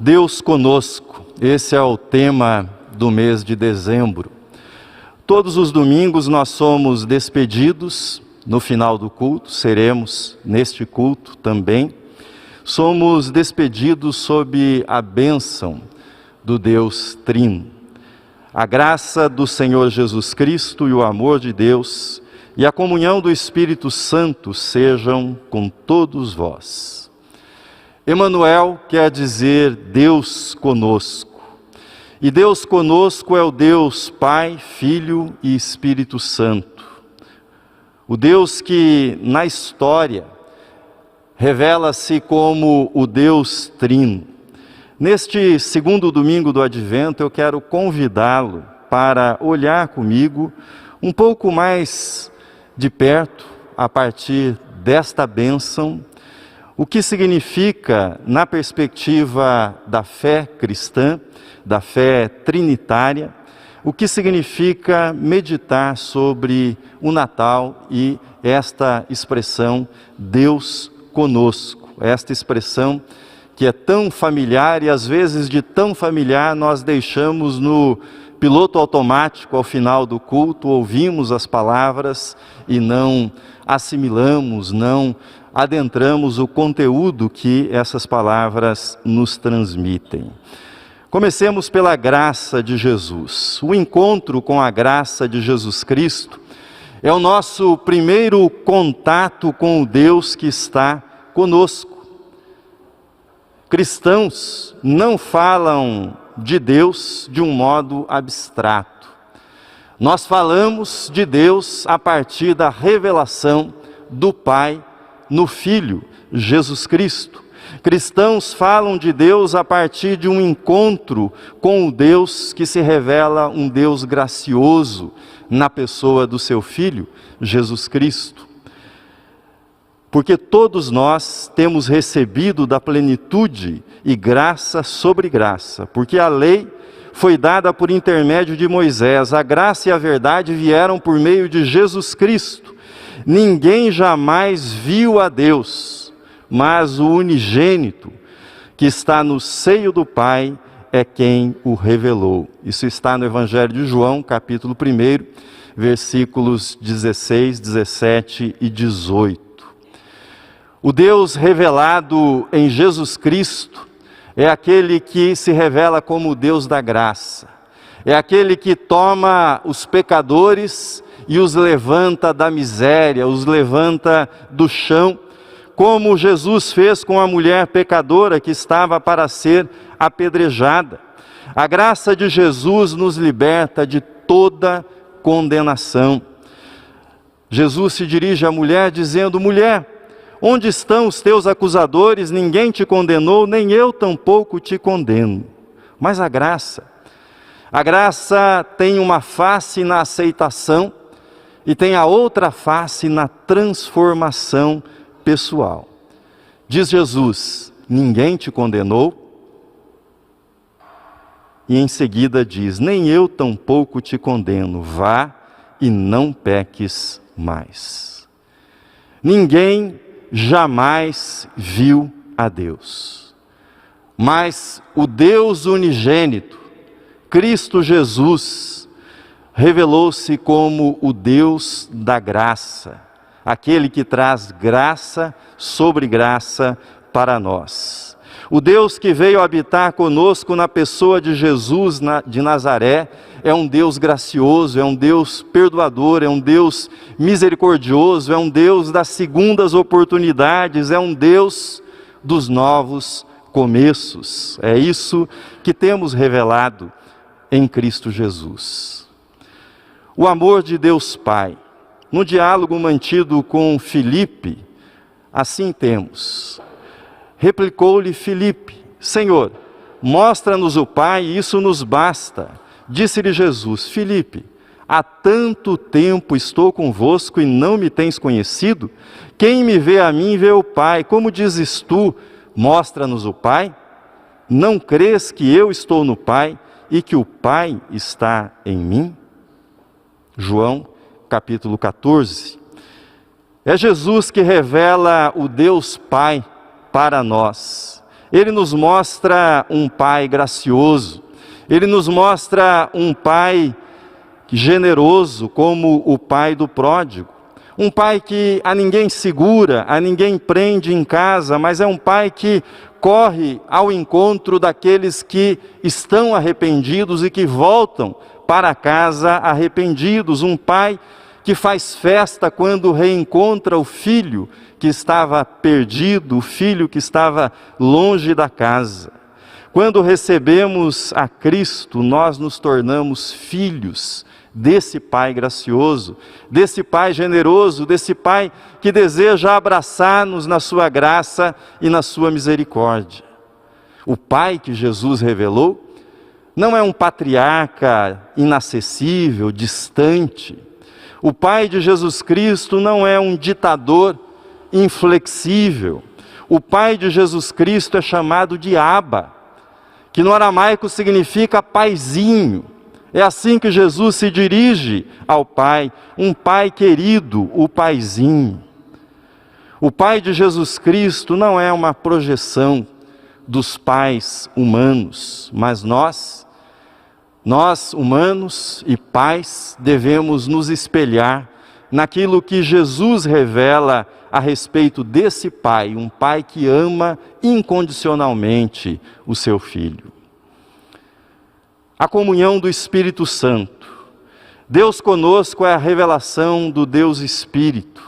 Deus conosco, esse é o tema do mês de dezembro. Todos os domingos nós somos despedidos no final do culto, seremos neste culto também. Somos despedidos sob a bênção do Deus Trino. A graça do Senhor Jesus Cristo e o amor de Deus e a comunhão do Espírito Santo sejam com todos vós. Emanuel quer dizer Deus conosco. E Deus conosco é o Deus Pai, Filho e Espírito Santo. O Deus que na história revela-se como o Deus Trino. Neste segundo domingo do Advento eu quero convidá-lo para olhar comigo um pouco mais de perto, a partir desta bênção, o que significa, na perspectiva da fé cristã, da fé trinitária, o que significa meditar sobre o Natal e esta expressão Deus conosco, esta expressão que é tão familiar e às vezes de tão familiar nós deixamos no piloto automático ao final do culto, ouvimos as palavras e não assimilamos, não adentramos o conteúdo que essas palavras nos transmitem. Comecemos pela graça de Jesus. O encontro com a graça de Jesus Cristo é o nosso primeiro contato com o Deus que está conosco. Cristãos não falam de Deus de um modo abstrato. Nós falamos de Deus a partir da revelação do Pai no Filho, Jesus Cristo. Cristãos falam de Deus a partir de um encontro com o Deus que se revela um Deus gracioso na pessoa do seu Filho, Jesus Cristo. Porque todos nós temos recebido da plenitude e graça sobre graça, porque a lei foi dada por intermédio de Moisés, a graça e a verdade vieram por meio de Jesus Cristo. Ninguém jamais viu a Deus, mas o unigênito que está no seio do Pai é quem o revelou. Isso está no Evangelho de João, capítulo 1, versículos 16, 17 e 18. O Deus revelado em Jesus Cristo é aquele que se revela como o Deus da graça. É aquele que toma os pecadores e os levanta da miséria, os levanta do chão, como Jesus fez com a mulher pecadora que estava para ser apedrejada. A graça de Jesus nos liberta de toda condenação. Jesus se dirige à mulher dizendo: mulher, onde estão os teus acusadores? Ninguém te condenou, nem eu tampouco te condeno. Mas a graça tem uma face na aceitação e tem a outra face na transformação pessoal. Diz Jesus: ninguém te condenou. E em seguida diz: nem eu tampouco te condeno, vá e não peques mais. Ninguém jamais viu a Deus, mas o Deus unigênito, Cristo Jesus, revelou-se como o Deus da graça, aquele que traz graça sobre graça para nós. O Deus que veio habitar conosco na pessoa de Jesus de Nazaré é um Deus gracioso, é um Deus perdoador, é um Deus misericordioso, é um Deus das segundas oportunidades, é um Deus dos novos começos. É isso que temos revelado em Cristo Jesus. O amor de Deus Pai. No diálogo mantido com Filipe, assim temos. Replicou-lhe Filipe: Senhor, mostra-nos o Pai, e isso nos basta. Disse-lhe Jesus: Filipe, há tanto tempo estou convosco e não me tens conhecido? Quem me vê a mim, vê o Pai. Como dizes tu, mostra-nos o Pai? Não crês que eu estou no Pai e que o Pai está em mim? João, capítulo 14. É Jesus que revela o Deus Pai para nós. Ele nos mostra um Pai gracioso, Ele nos mostra um Pai generoso, como o Pai do pródigo. Um Pai que a ninguém segura, a ninguém prende em casa, mas é um Pai que corre ao encontro daqueles que estão arrependidos e que voltam para casa arrependidos. Um Pai que faz festa quando reencontra o filho que estava perdido, o filho que estava longe da casa. Quando recebemos a Cristo, nós nos tornamos filhos desse Pai gracioso, desse Pai generoso, desse Pai que deseja abraçar-nos na sua graça e na sua misericórdia. O Pai que Jesus revelou não é um patriarca inacessível, distante. O Pai de Jesus Cristo não é um ditador inflexível. O Pai de Jesus Cristo é chamado de Abba, que no aramaico significa paizinho. É assim que Jesus se dirige ao Pai, um Pai querido, o paizinho. O Pai de Jesus Cristo não é uma projeção dos pais humanos, mas nós humanos e pais, devemos nos espelhar naquilo que Jesus revela a respeito desse Pai, um Pai que ama incondicionalmente o seu Filho. A comunhão do Espírito Santo. Deus conosco é a revelação do Deus Espírito,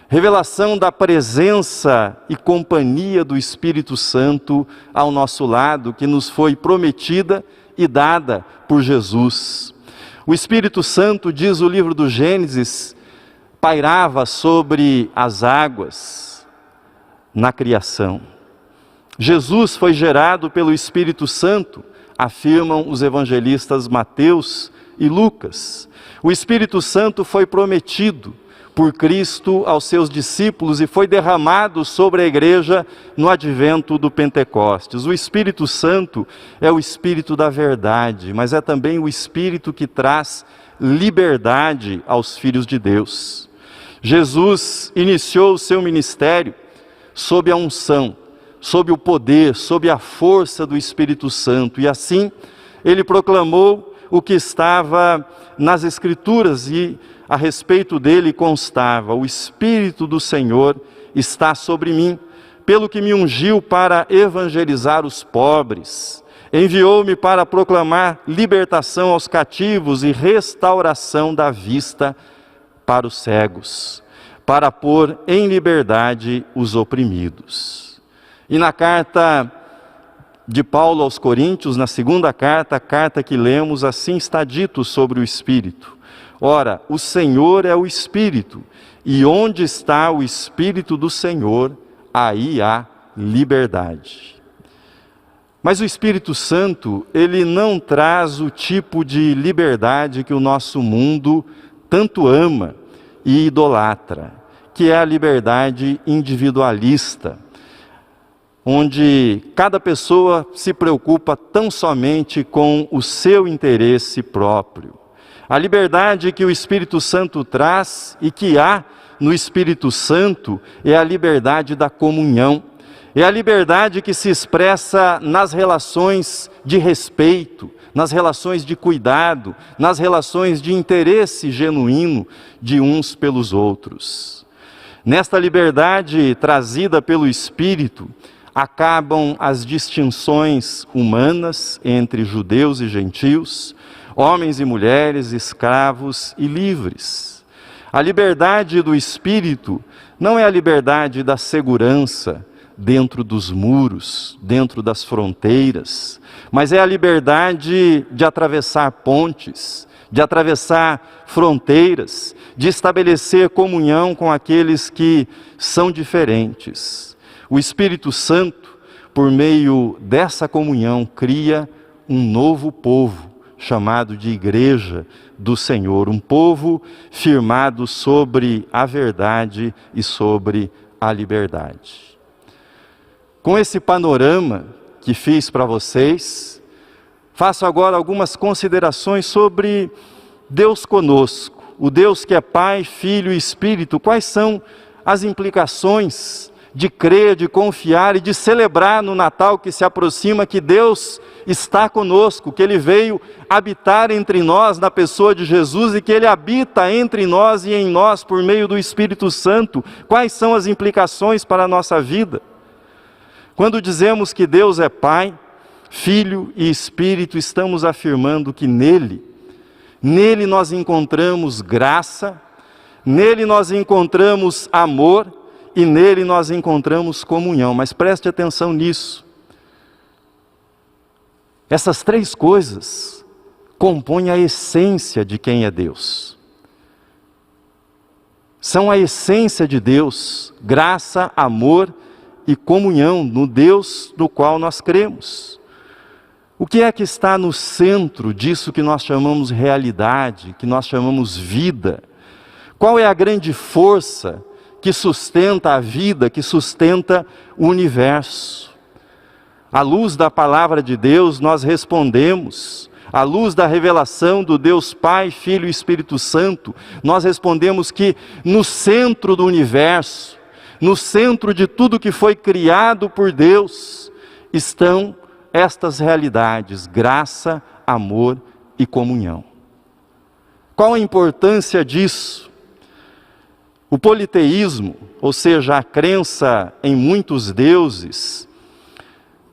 revelação da presença e companhia do Espírito Santo ao nosso lado, que nos foi prometida e dada por Jesus. O Espírito Santo, diz o livro do Gênesis, pairava sobre as águas na criação. Jesus foi gerado pelo Espírito Santo, afirmam os evangelistas Mateus e Lucas. O Espírito Santo foi prometido por Cristo aos seus discípulos e foi derramado sobre a igreja no advento do Pentecostes. O Espírito Santo é o Espírito da verdade, mas é também o Espírito que traz liberdade aos filhos de Deus. Jesus iniciou o seu ministério sob a unção, sob o poder, sob a força do Espírito Santo, e assim ele proclamou o que estava nas Escrituras, e a respeito dele constava: o Espírito do Senhor está sobre mim, pelo que me ungiu para evangelizar os pobres, enviou-me para proclamar libertação aos cativos e restauração da vista para os cegos, para pôr em liberdade os oprimidos. E na carta de Paulo aos Coríntios, na segunda carta, a carta que lemos, assim está dito sobre o Espírito: ora, o Senhor é o Espírito, e onde está o Espírito do Senhor, aí há liberdade. Mas o Espírito Santo, ele não traz o tipo de liberdade que o nosso mundo tanto ama e idolatra, que é a liberdade individualista, onde cada pessoa se preocupa tão somente com o seu interesse próprio. A liberdade que o Espírito Santo traz e que há no Espírito Santo é a liberdade da comunhão, é a liberdade que se expressa nas relações de respeito, nas relações de cuidado, nas relações de interesse genuíno de uns pelos outros. Nesta liberdade trazida pelo Espírito, acabam as distinções humanas entre judeus e gentios, homens e mulheres, escravos e livres. A liberdade do Espírito não é a liberdade da segurança dentro dos muros, dentro das fronteiras, mas é a liberdade de atravessar pontes, de atravessar fronteiras, de estabelecer comunhão com aqueles que são diferentes. O Espírito Santo, por meio dessa comunhão, cria um novo povo, chamado de Igreja do Senhor, um povo firmado sobre a verdade e sobre a liberdade. Com esse panorama que fiz para vocês, faço agora algumas considerações sobre Deus conosco, o Deus que é Pai, Filho e Espírito. Quais são as implicações de crer, de confiar e de celebrar no Natal que se aproxima que Deus está conosco, que Ele veio habitar entre nós na pessoa de Jesus e que Ele habita entre nós e em nós por meio do Espírito Santo. Quais são as implicações para a nossa vida? Quando dizemos que Deus é Pai, Filho e Espírito, estamos afirmando que nele nós encontramos graça, nele nós encontramos amor e nele nós encontramos comunhão. Mas preste atenção nisso. Essas três coisas compõem a essência de quem é Deus. São a essência de Deus, graça, amor e comunhão no Deus no qual nós cremos. O que é que está no centro disso que nós chamamos realidade, que nós chamamos vida? Qual é a grande força que sustenta a vida, que sustenta o universo? À luz da palavra de Deus, nós respondemos. À luz da revelação do Deus Pai, Filho e Espírito Santo, nós respondemos que no centro do universo, no centro de tudo que foi criado por Deus, estão estas realidades: graça, amor e comunhão. Qual a importância disso? O politeísmo, ou seja, a crença em muitos deuses,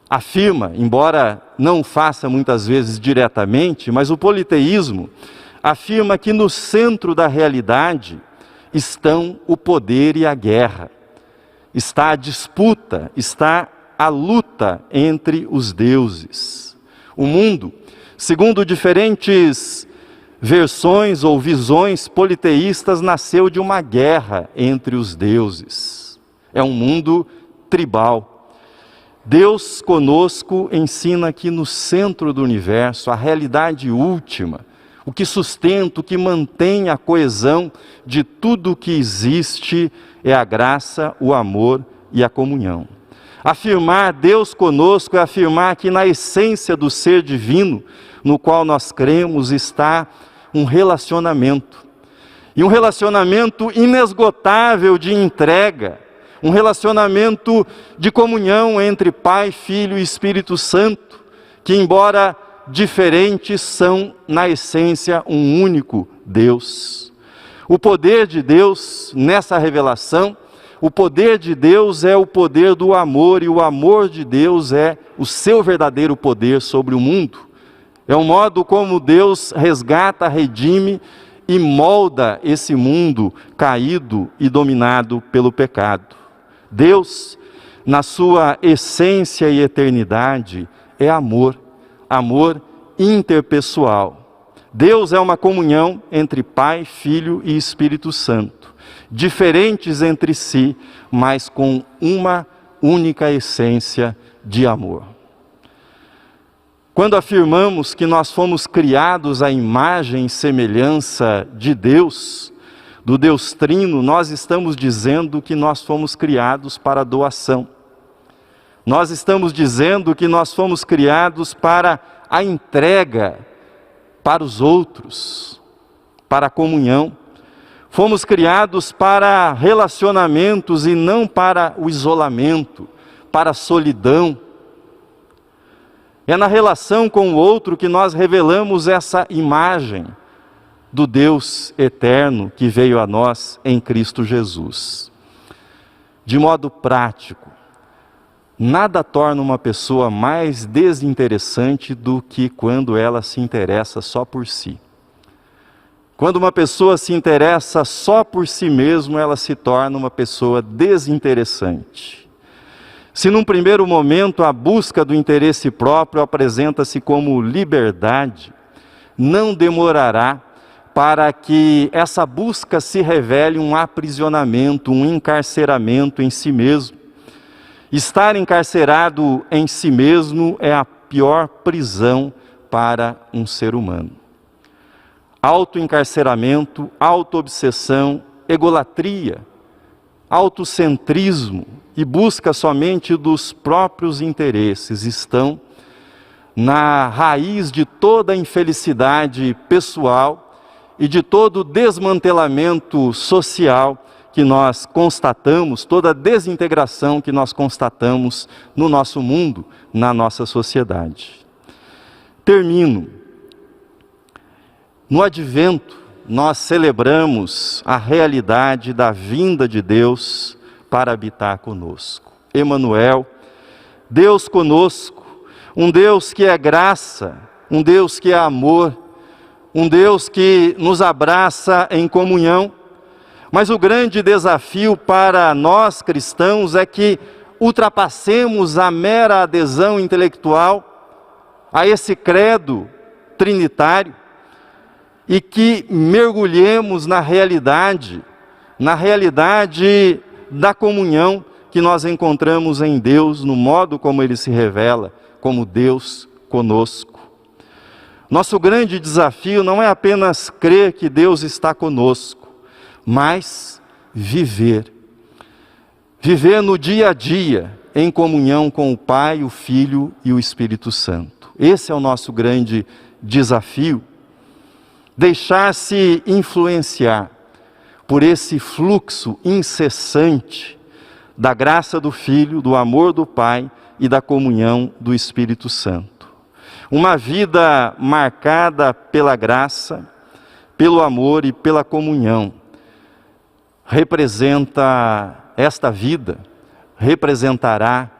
afirma, embora não faça muitas vezes diretamente, mas o politeísmo afirma que no centro da realidade estão o poder e a guerra. Está a disputa, está a luta entre os deuses. O mundo, segundo diferentes versões ou visões politeístas, nasceu de uma guerra entre os deuses. É um mundo tribal. Deus conosco ensina que no centro do universo, a realidade última, o que sustenta, o que mantém a coesão de tudo o que existe é a graça, o amor e a comunhão. Afirmar Deus conosco é afirmar que na essência do ser divino, no qual nós cremos, está um relacionamento. E um relacionamento inesgotável de entrega, um relacionamento de comunhão entre Pai, Filho e Espírito Santo, que embora diferentes, são na essência um único Deus. O poder de Deus nessa revelação, o poder de Deus é o poder do amor, e o amor de Deus é o seu verdadeiro poder sobre o mundo. É o modo como Deus resgata, redime e molda esse mundo caído e dominado pelo pecado. Deus, na sua essência e eternidade, é amor, amor interpessoal. Deus é uma comunhão entre Pai, Filho e Espírito Santo, diferentes entre si, mas com uma única essência de amor. Quando afirmamos que nós fomos criados à imagem e semelhança de Deus, do Deus Trino, nós estamos dizendo que nós fomos criados para doação. Nós estamos dizendo que nós fomos criados para a entrega para os outros, para a comunhão. Fomos criados para relacionamentos e não para o isolamento, para a solidão. É na relação com o outro que nós revelamos essa imagem do Deus eterno que veio a nós em Cristo Jesus. De modo prático, nada torna uma pessoa mais desinteressante do que quando ela se interessa só por si. Quando uma pessoa se interessa só por si mesma, ela se torna uma pessoa desinteressante. Se num primeiro momento a busca do interesse próprio apresenta-se como liberdade, não demorará para que essa busca se revele um aprisionamento, um encarceramento em si mesmo. Estar encarcerado em si mesmo é a pior prisão para um ser humano. Autoencarceramento, autoobsessão, egolatria, autocentrismo e busca somente dos próprios interesses estão na raiz de toda a infelicidade pessoal e de todo o desmantelamento social que que nós constatamos, toda a desintegração que nós constatamos no nosso mundo, na nossa sociedade. Termino. No Advento, nós celebramos a realidade da vinda de Deus para habitar conosco. Emanuel, Deus conosco, um Deus que é graça, um Deus que é amor, um Deus que nos abraça em comunhão. Mas o grande desafio para nós cristãos é que ultrapassemos a mera adesão intelectual a esse credo trinitário e que mergulhemos na realidade da comunhão que nós encontramos em Deus, no modo como Ele se revela, como Deus conosco. Nosso grande desafio não é apenas crer que Deus está conosco, mas viver no dia a dia, em comunhão com o Pai, o Filho e o Espírito Santo. Esse é o nosso grande desafio. Deixar-se influenciar por esse fluxo incessante da graça do Filho, do amor do Pai e da comunhão do Espírito Santo. Uma vida marcada pela graça, pelo amor e pela comunhão. Esta vida representará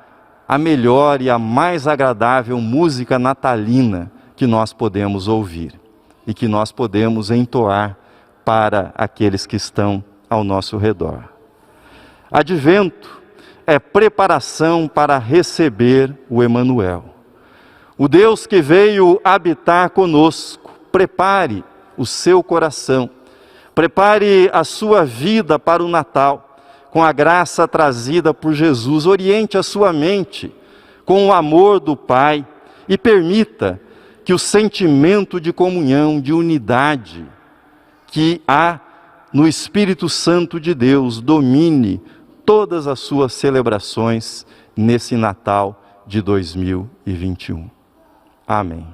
a melhor e a mais agradável música natalina que nós podemos ouvir e que nós podemos entoar para aqueles que estão ao nosso redor. Advento é preparação para receber o Emanuel. O Deus que veio habitar conosco. Prepare o seu coração, prepare a sua vida para o Natal, com a graça trazida por Jesus. Oriente a sua mente com o amor do Pai e permita que o sentimento de comunhão, de unidade que há no Espírito Santo de Deus domine todas as suas celebrações nesse Natal de 2021. Amém.